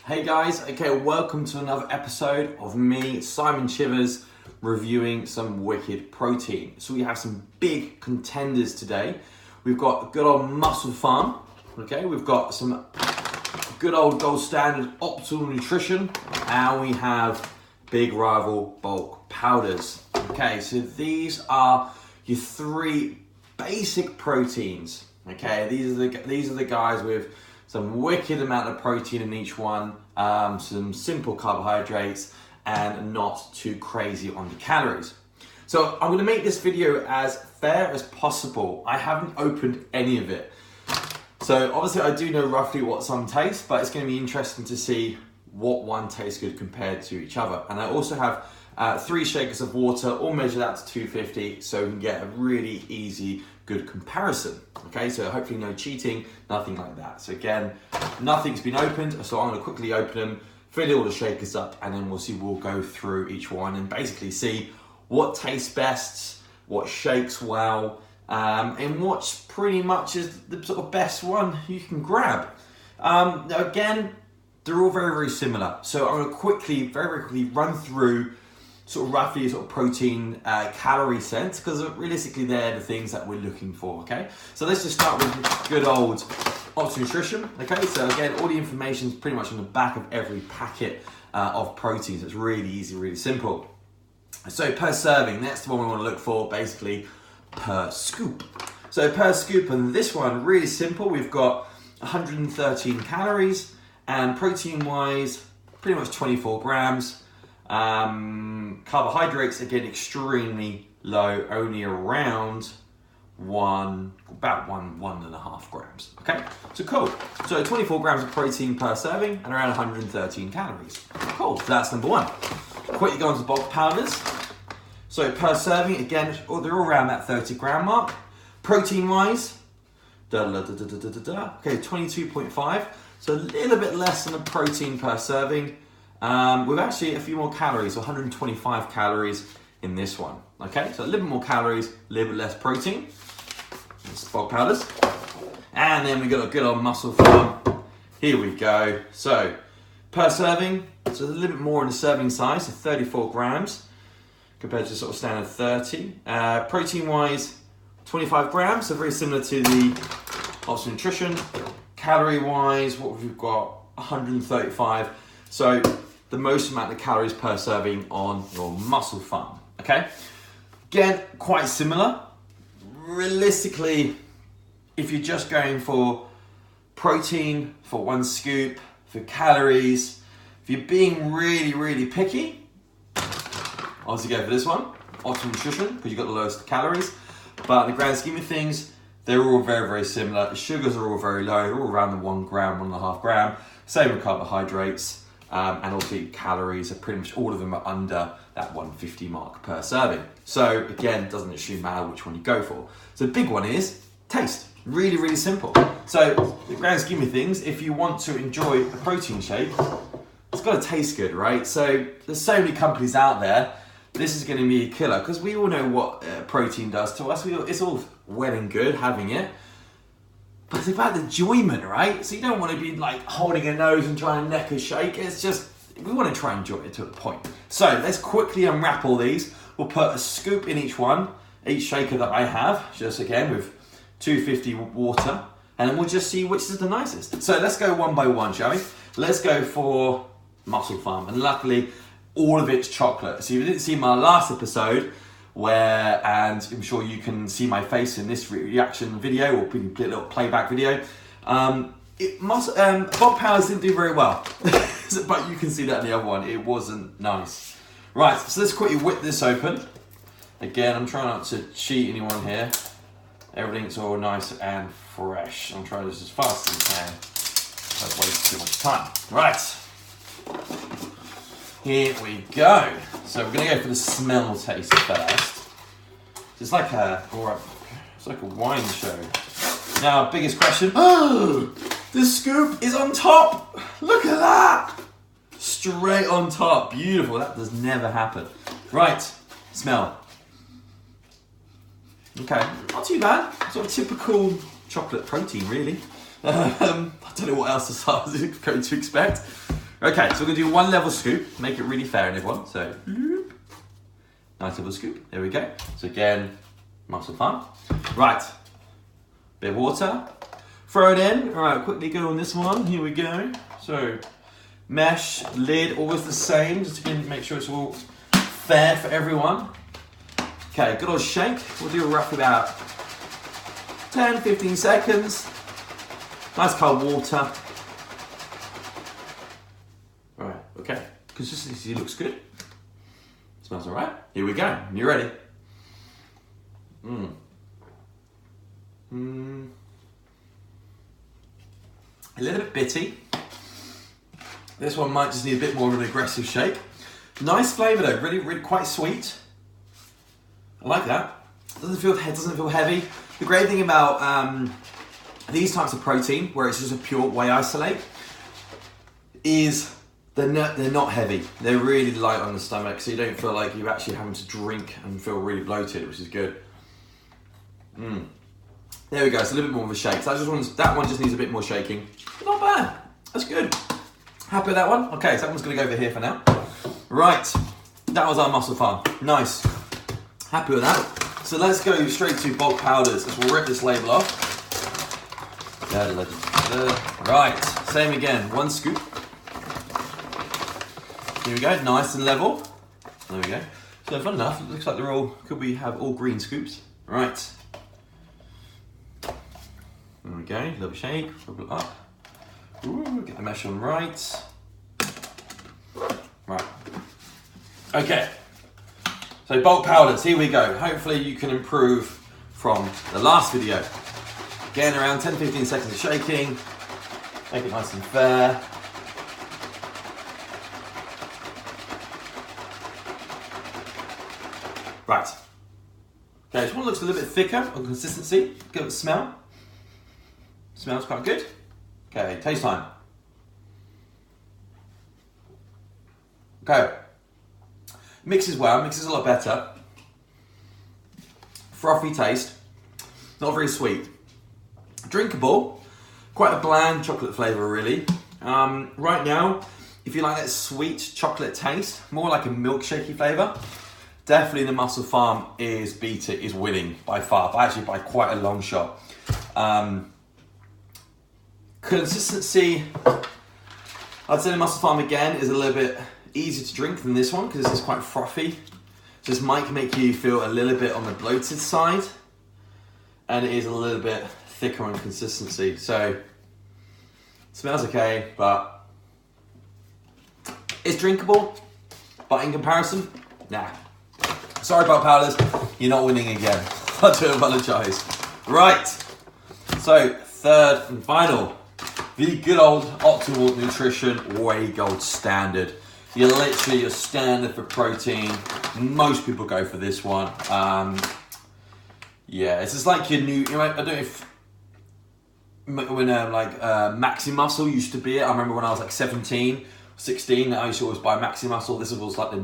Hey guys, okay, welcome to another episode of me, Si Chivers, reviewing some wicked protein. So we have some big contenders today. We've got good old MusclePharm, okay, we've got some good old gold standard Optimum Nutrition, and we have big rival bulk powders. Okay, so these are your three basic proteins, okay? These are the guys with some wicked amount of protein in each one, some simple carbohydrates, and not too crazy on the calories. So I'm gonna make this video as fair as possible. I haven't opened any of it. So obviously I do know roughly what some taste, but it's gonna be interesting to see what one tastes good compared to each other. And I also have 3 shakers of water, all measured out to 250, so we can get a really easy, good comparison. Okay, so hopefully no cheating, nothing like that. So again, nothing's been opened, so I'm gonna quickly open them, fill all the shakers up, and then we'll go through each one and basically see what tastes best, what shakes well, and what pretty much is the sort of best one you can grab. Again, they're all very, very similar. So I'm gonna quickly, very quickly run through sort of roughly sort of protein calorie sense, because realistically they're the things that we're looking for, okay? So let's just start with good old Optimum Nutrition, okay? So again, all the information is pretty much on the back of every packet of protein, so it's really easy, really simple. So per serving, that's the one we want to look for, basically per scoop. So per scoop, and this one, really simple, we've got 113 calories, and protein-wise, pretty much 24 grams. Carbohydrates, again, extremely low, only around about 1.5 grams. Okay, so cool. So 24 grams of protein per serving and around 113 calories. Cool, so that's number one. Quickly go on to bulk powders. So per serving, again, they're all around that 30 gram mark. Protein wise, okay, 22.5. So a little bit less than the protein per serving. With actually a few more calories, 125 calories in this one. Okay, so a little bit more calories, a little bit less protein. That's bulk powders. And then we got a good old MusclePharm. Here we go. So per serving, so a little bit more in the serving size, so 34 grams compared to sort of standard 30. Protein wise, 25 grams, so very similar to the Optimum Nutrition. Calorie wise, what we've got, 135. So the most amount of calories per serving on your MusclePharm, okay? Again, quite similar. Realistically, if you're just going for protein for 1 scoop, for calories, if you're being really, really picky, obviously go for this one, Optimum Nutrition, because you've got the lowest calories. But in the grand scheme of things, they're all very, very similar. The sugars are all very low, they're all around the 1 gram, 1.5 gram. Same with carbohydrates. And also calories are pretty much all of them are under that 150 mark per serving. So again, it doesn't actually matter which one you go for. So the big one is taste. Really, really simple. So the grand scheme of things, if you want to enjoy a protein shake, it's got to taste good, right? So there's so many companies out there. This is going to be a killer because we all know what protein does to us. It's all well and good having it. But it's about the enjoyment, right? So you don't want to be like holding a nose and trying to neck a shake. It's just, we want to try and enjoy it to a point. So let's quickly unwrap all these. We'll put a scoop in each one, each shaker that I have, just again with 250 water. And then we'll just see which is the nicest. So let's go one by one, shall we? Let's go for MusclePharm. And luckily, all of it's chocolate. So if you didn't see my last episode, and I'm sure you can see my face in this reaction video or a little playback video. Bulk powders didn't do very well, but you can see that in the other one, it wasn't nice. Right, so let's quickly whip this open. Again, I'm trying not to cheat anyone here. Everything's all nice and fresh. I'm trying this as fast as I can. Don't waste too much time. Right. Here we go. So we're gonna go for the smell taste first. It's like a wine show. Now, biggest question. Oh, the scoop is on top. Look at that. Straight on top. Beautiful. That does never happen. Right. Smell. Okay. Not too bad. Sort of typical chocolate protein, really. I don't know what else I was going to expect. Okay, so we're gonna do one level scoop, make it really fair on everyone. So, nice level scoop, there we go. So again, MusclePharm. Right, bit of water, throw it in. All right, quickly go on this one, here we go. So, mesh, lid, always the same, just to make sure it's all fair for everyone. Okay, good old shake. We'll do roughly about 10-15 seconds. Nice cold water. Alright, okay. Consistency looks good. Smells alright. Here we go. You ready? A little bit bitty. This one might just need a bit more of an aggressive shake. Nice flavour though, really quite sweet. I like that. Doesn't feel heavy. The great thing about these types of protein, where it's just a pure whey isolate, is they're not heavy. They're really light on the stomach, so you don't feel like you're actually having to drink and feel really bloated, which is good. There we go. It's a little bit more of a shake. So that one just needs a bit more shaking. Not bad. That's good. Happy with that one? Okay, so that one's going to go over here for now. Right, that was our MusclePharm. Nice. Happy with that. So let's go straight to bulk powders. As we'll rip this label off. Right, same again. One scoop. Here we go. Nice and level. There we go. So fun enough. It looks like they're all. Could we have all green scoops? Right. There we go. Little shake. Rub it up. Ooh, get the mesh on right. Right. Okay. So bulk powders, here we go. Hopefully you can improve from the last video. Again, around 10-15 seconds of shaking. Make it nice and fair. Right. Okay, this one looks a little bit thicker on consistency. Give it a smell. Smells quite good. Okay, taste time. Okay. Mixes well, mixes a lot better. Frothy taste. Not very sweet. Drinkable. Quite a bland chocolate flavour, really. Right now, if you like that sweet chocolate taste, more like a milkshakey flavour, definitely the MusclePharm is winning by far, actually by quite a long shot. Consistency, I'd say the MusclePharm again is a little bit easier to drink than this one because this is quite frothy. So this might make you feel a little bit on the bloated side, and it is a little bit thicker on consistency. So it smells okay, but it's drinkable. But in comparison, nah. Sorry about powders, you're not winning again. I do apologise. Right, so third and final, the good old Optimal Nutrition Whey Gold Standard. You're literally your standard for protein. Most people go for this one. Yeah, it's just like your new, you know, I don't know if, when Maxi Muscle used to be it. I remember when I was like 17, 16, I used to always buy Maxi Muscle. This was like the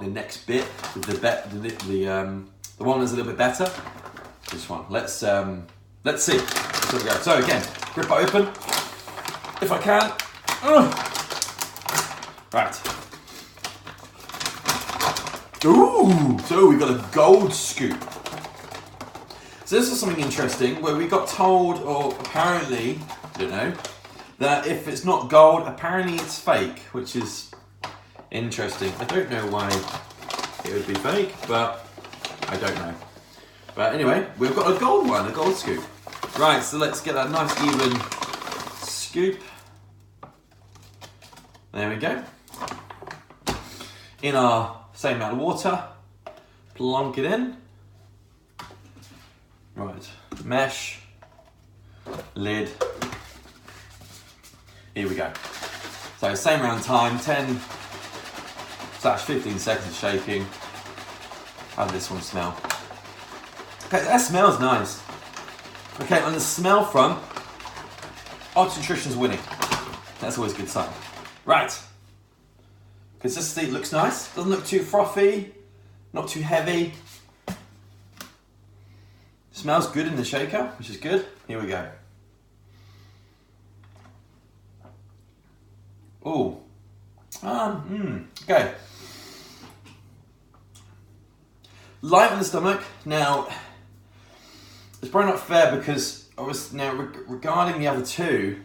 next bit, the one that's a little bit better. This one, let's see. So we go. So again, rip it open, if I can. Right. Ooh, so we got a gold scoop. So this is something interesting where we got told, or apparently, I don't know, that if it's not gold, apparently it's fake, which is interesting. I don't know why it would be fake, but I don't know. But anyway, we've got a gold one, a gold scoop. Right, so let's get that nice even scoop. There we go. In our same amount of water, plonk it in. Right, mesh, lid. Here we go. So same amount of time, 10/15 seconds of shaking. How does this one smell? Okay, that smells nice. Okay, on the smell front, OptimumNutrition's winning. That's always a good sign. Right. Consistency looks nice. Doesn't look too frothy, not too heavy. Smells good in the shaker, which is good. Here we go. Ooh, Okay. Light on the stomach. Now, it's probably not fair because regarding the other two,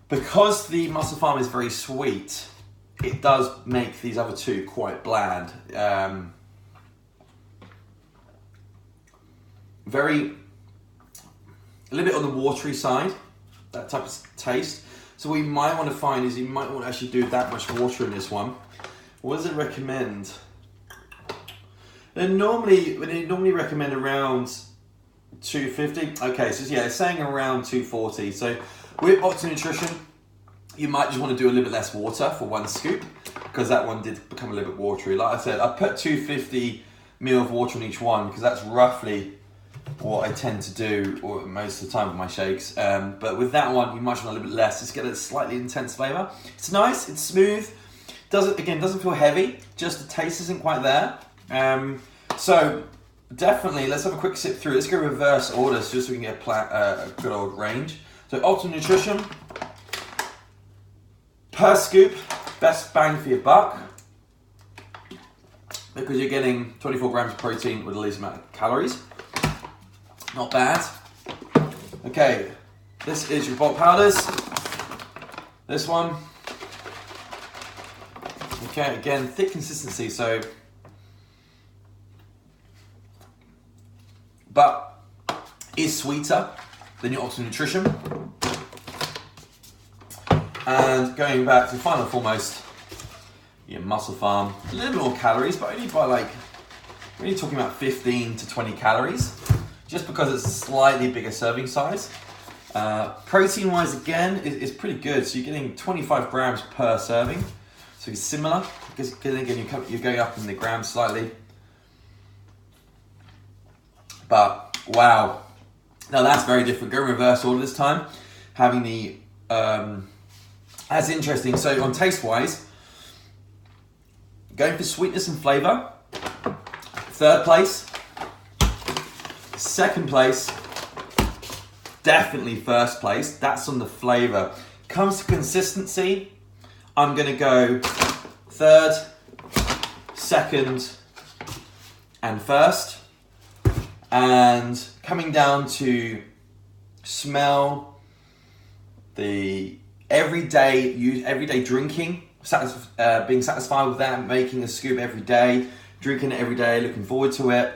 because the MusclePharm is very sweet, it does make these other two quite bland. A little bit on the watery side, that type of taste. So what you might want to find is you might want to actually do that much water in this one. What does it recommend? They normally recommend around 250. Okay, so yeah, it's saying around 240. So with Optimum Nutrition, you might just want to do a little bit less water for one scoop, because that one did become a little bit watery. Like I said, I put 250 ml of water in each one because that's roughly what I tend to do most of the time with my shakes. But with that one, you might want a little bit less just to get a slightly intense flavour. It's nice, it's smooth. Doesn't feel heavy, just the taste isn't quite there. So definitely, let's have a quick sip through. Let's go reverse orders just so we can get a good old range. So Optimum Nutrition, per scoop, best bang for your buck, because you're getting 24 grams of protein with the least amount of calories. Not bad. Okay, this is your bulk powders. This one. Okay, again, thick consistency, so, but is sweeter than your Optimum Nutrition. And going back to final and foremost, your MusclePharm, a little bit more calories, but only by like, we're only talking about 15 to 20 calories, just because it's a slightly bigger serving size. Protein wise, again, is pretty good. So you're getting 25 grams per serving. So it's similar, because again, you're going up in the grams slightly. But wow, now that's very different. Go reverse order this time. Having the, that's interesting. So on taste wise, going for sweetness and flavor, third place. Second place, definitely first place. That's on the flavor. Comes to consistency, I'm gonna go third, second, and first. And coming down to smell, the everyday drinking, being satisfied with that, making a scoop every day, drinking it every day, looking forward to it.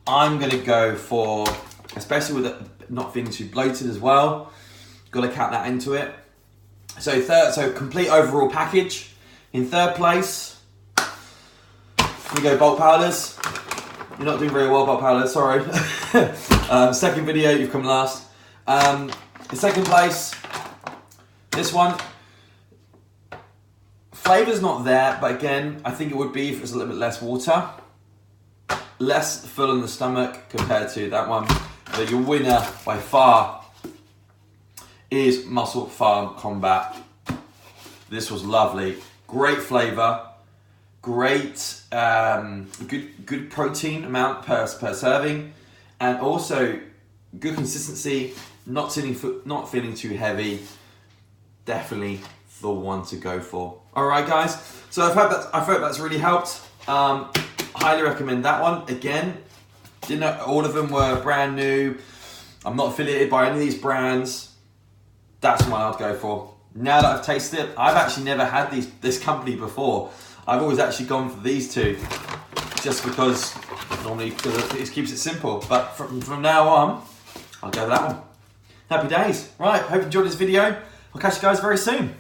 I'm gonna go for, especially with it not feeling too bloated as well, got to count that into it. So complete overall package. In third place, we go bulk powders. You're not doing very well, bulk powders, sorry. Second video, you've come last. In second place, this one. Flavor's not there, but again, I think it would be if it was a little bit less water. Less full in the stomach compared to that one. But your winner by far is MusclePharm Combat. This was lovely. Great flavor. Great, good protein amount per serving. And also good consistency, not feeling too heavy. Definitely the one to go for. All right, guys. So I hope that's really helped. Highly recommend that one. Again, didn't know all of them were brand new. I'm not affiliated by any of these brands. That's one I'd go for. Now that I've tasted it, I've actually never had this company before. I've always actually gone for these two, just because it keeps it simple. But from now on, I'll go for that one. Happy days. Right, hope you enjoyed this video. I'll catch you guys very soon.